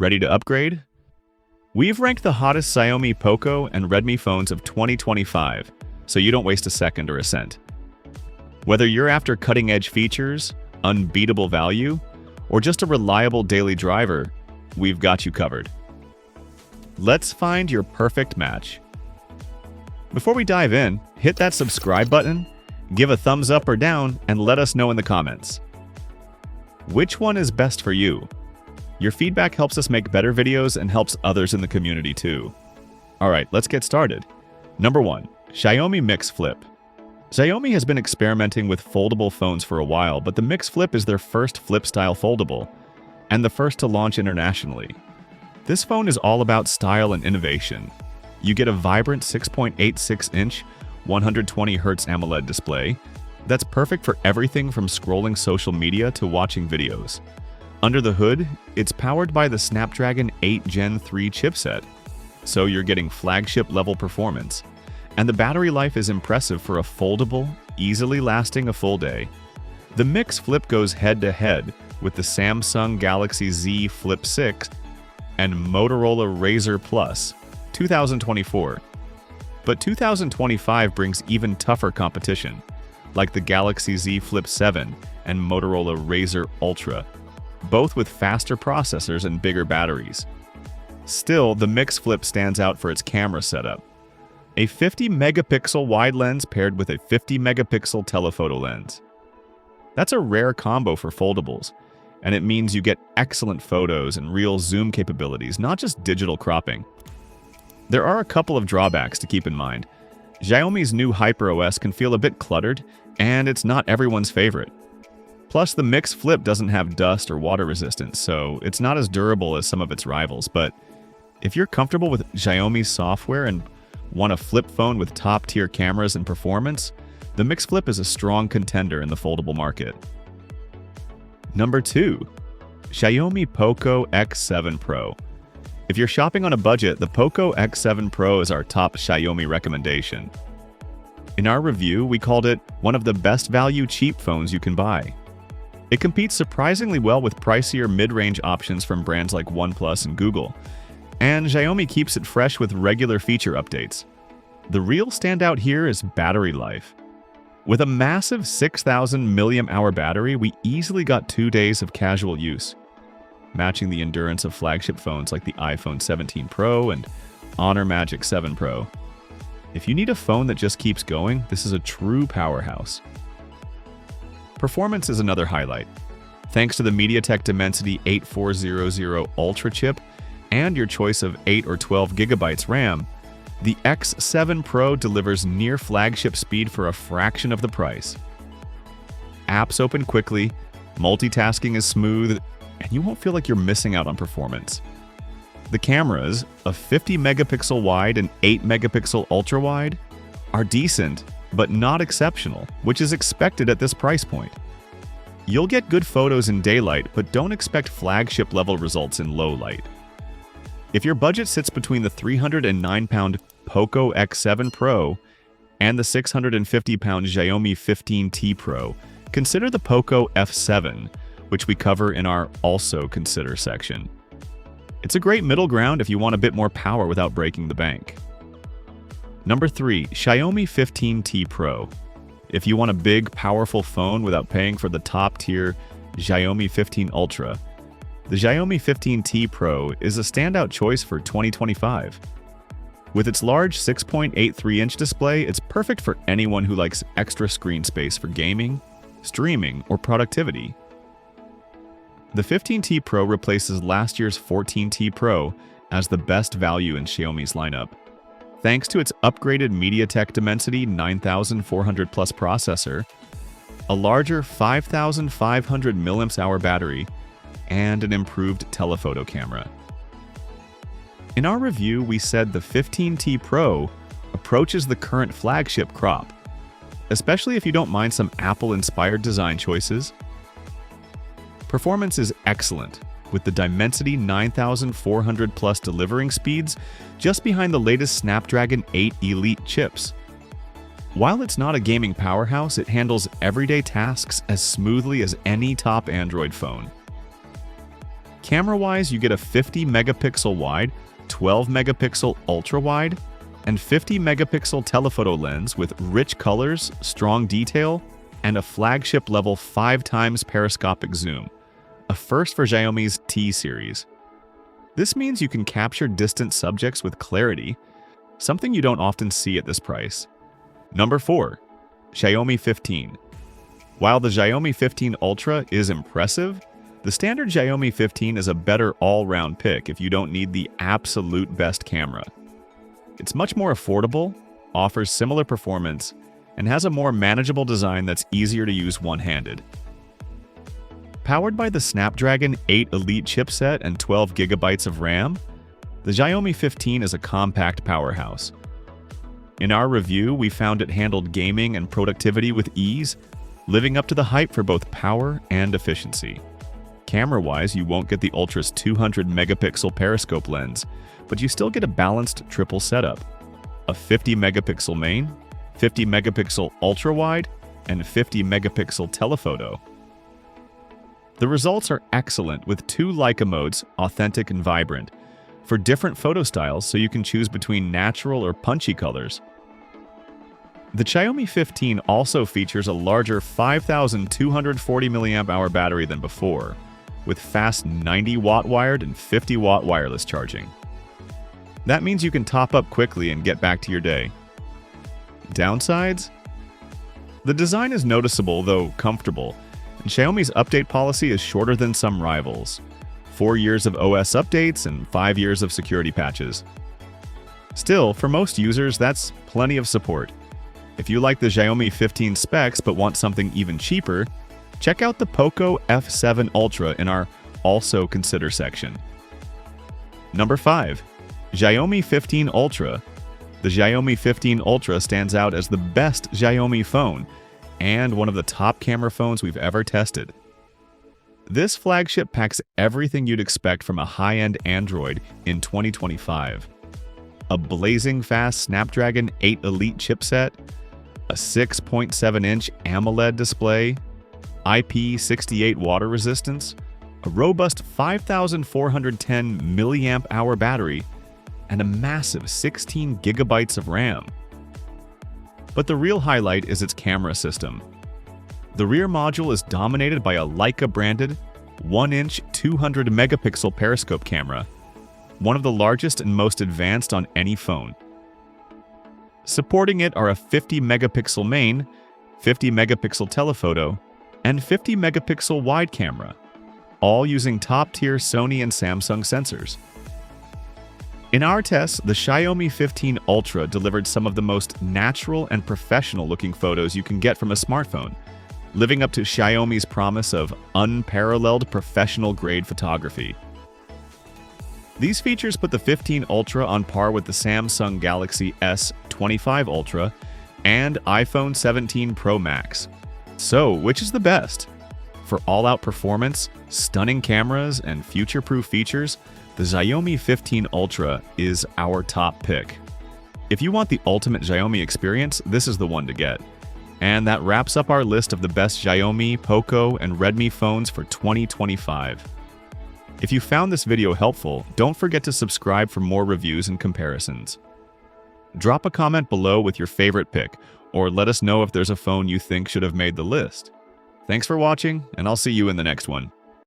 Ready to upgrade? We've ranked the hottest Xiaomi Poco and Redmi phones of 2025, so you don't waste a second or a cent. Whether you're after cutting-edge features, unbeatable value, or just a reliable daily driver, we've got you covered. Let's find your perfect match. Before we dive in, hit that subscribe button, give a thumbs up or down, and let us know in the comments. Which one is best for you? Your feedback helps us make better videos and helps others in the community too. Alright, let's get started. Number 1. Xiaomi Mix Flip. Xiaomi has been experimenting with foldable phones for a while, but the Mix Flip is their first flip-style foldable, and the first to launch internationally. This phone is all about style and innovation. You get a vibrant 6.86-inch, 120Hz AMOLED display that's perfect for everything from scrolling social media to watching videos. Under the hood, it's powered by the Snapdragon 8 Gen 3 chipset, so you're getting flagship-level performance. And the battery life is impressive for a foldable, easily lasting a full day. The Mix Flip goes head-to-head with the Samsung Galaxy Z Flip 6 and Motorola Razr Plus 2024. But 2025 brings even tougher competition, like the Galaxy Z Flip 7 and Motorola Razr Ultra, both with faster processors and bigger batteries. Still, the Mix Flip stands out for its camera setup. A 50-megapixel wide lens paired with a 50-megapixel telephoto lens. That's a rare combo for foldables, and it means you get excellent photos and real zoom capabilities, not just digital cropping. There are a couple of drawbacks to keep in mind. Xiaomi's new HyperOS can feel a bit cluttered, and it's not everyone's favorite. Plus, the Mix Flip doesn't have dust or water resistance, so it's not as durable as some of its rivals. But if you're comfortable with Xiaomi's software and want a flip phone with top-tier cameras and performance, the Mix Flip is a strong contender in the foldable market. Number 2. Xiaomi Poco X7 Pro. If you're shopping on a budget, the Poco X7 Pro is our top Xiaomi recommendation. In our review, we called it one of the best value cheap phones you can buy. It competes surprisingly well with pricier mid-range options from brands like OnePlus and Google, and Xiaomi keeps it fresh with regular feature updates. The real standout here is battery life. With a massive 6,000 mAh battery, we easily got 2 days of casual use, matching the endurance of flagship phones like the iPhone 17 Pro and Honor Magic 7 Pro. If you need a phone that just keeps going, this is a true powerhouse. Performance is another highlight. Thanks to the MediaTek Dimensity 8400 Ultra chip and your choice of 8 or 12 GB RAM, the X7 Pro delivers near flagship speed for a fraction of the price. Apps open quickly, multitasking is smooth, and you won't feel like you're missing out on performance. The cameras, a 50-megapixel wide and 8-megapixel ultra-wide, are decent, but not exceptional, which is expected at this price point. You'll get good photos in daylight, but don't expect flagship-level results in low light. If your budget sits between the £309 Poco X7 Pro and the £650 Xiaomi 15T Pro, consider the Poco F7, which we cover in our Also Consider section. It's a great middle ground if you want a bit more power without breaking the bank. Number 3. Xiaomi 15T Pro. If you want a big, powerful phone without paying for the top-tier Xiaomi 15 Ultra, the Xiaomi 15T Pro is a standout choice for 2025. With its large 6.83-inch display, it's perfect for anyone who likes extra screen space for gaming, streaming, or productivity. The 15T Pro replaces last year's 14T Pro as the best value in Xiaomi's lineup. Thanks to its upgraded MediaTek Dimensity 9400 Plus processor, a larger 5500 mAh battery, and an improved telephoto camera. In our review, we said the 15T Pro approaches the current flagship crop, especially if you don't mind some Apple-inspired design choices. Performance is excellent, with the Dimensity 9400 Plus delivering speeds just behind the latest Snapdragon 8 Elite chips. While it's not a gaming powerhouse, it handles everyday tasks as smoothly as any top Android phone. Camera-wise, you get a 50 megapixel wide, 12 megapixel ultra-wide, and 50 megapixel telephoto lens with rich colors, strong detail, and a flagship level 5 times periscopic zoom, a first for Xiaomi's T series. This means you can capture distant subjects with clarity, something you don't often see at this price. Number 4. Xiaomi 15. While the Xiaomi 15 Ultra is impressive, the standard Xiaomi 15 is a better all-round pick if you don't need the absolute best camera. It's much more affordable, offers similar performance, and has a more manageable design that's easier to use one-handed. Powered by the Snapdragon 8 Elite chipset and 12 GB of RAM, the Xiaomi 15 is a compact powerhouse. In our review, we found it handled gaming and productivity with ease, living up to the hype for both power and efficiency. Camera-wise, you won't get the Ultra's 200 megapixel periscope lens, but you still get a balanced triple setup: a 50 megapixel main, 50 megapixel ultra-wide, and 50 megapixel telephoto. The results are excellent with 2 Leica modes, authentic and vibrant, for different photo styles so you can choose between natural or punchy colors. The Xiaomi 15 also features a larger 5,240 mAh battery than before, with fast 90-watt wired and 50-watt wireless charging. That means you can top up quickly and get back to your day. Downsides? The design is noticeable, though comfortable, and Xiaomi's update policy is shorter than some rivals: 4 years of OS updates and 5 years of security patches. Still, for most users, that's plenty of support. If you like the Xiaomi 15 specs but want something even cheaper, check out the Poco X7 Ultra in our Also Consider section. Number 5. Xiaomi 15 Ultra. The Xiaomi 15 Ultra stands out as the best Xiaomi phone and one of the top camera phones we've ever tested. This flagship packs everything you'd expect from a high-end Android in 2025. A blazing fast Snapdragon 8 Elite chipset, a 6.7-inch AMOLED display, IP68 water resistance, a robust 5,410 mAh battery, and a massive 16 GB of RAM. But the real highlight is its camera system. The rear module is dominated by a Leica-branded 1-inch 200 megapixel periscope camera, one of the largest and most advanced on any phone. Supporting it are a 50 megapixel main, 50 megapixel telephoto, and 50 megapixel wide camera, all using top-tier Sony and Samsung sensors. In our tests, the Xiaomi 15 Ultra delivered some of the most natural and professional-looking photos you can get from a smartphone, living up to Xiaomi's promise of unparalleled professional-grade photography. These features put the 15 Ultra on par with the Samsung Galaxy S25 Ultra and iPhone 17 Pro Max. So, which is the best? For all-out performance, stunning cameras, and future-proof features, the Xiaomi 15 Ultra is our top pick. If you want the ultimate Xiaomi experience, this is the one to get. And that wraps up our list of the best Xiaomi, Poco, and Redmi phones for 2025. If you found this video helpful, don't forget to subscribe for more reviews and comparisons. Drop a comment below with your favorite pick, or let us know if there's a phone you think should have made the list. Thanks for watching, and I'll see you in the next one.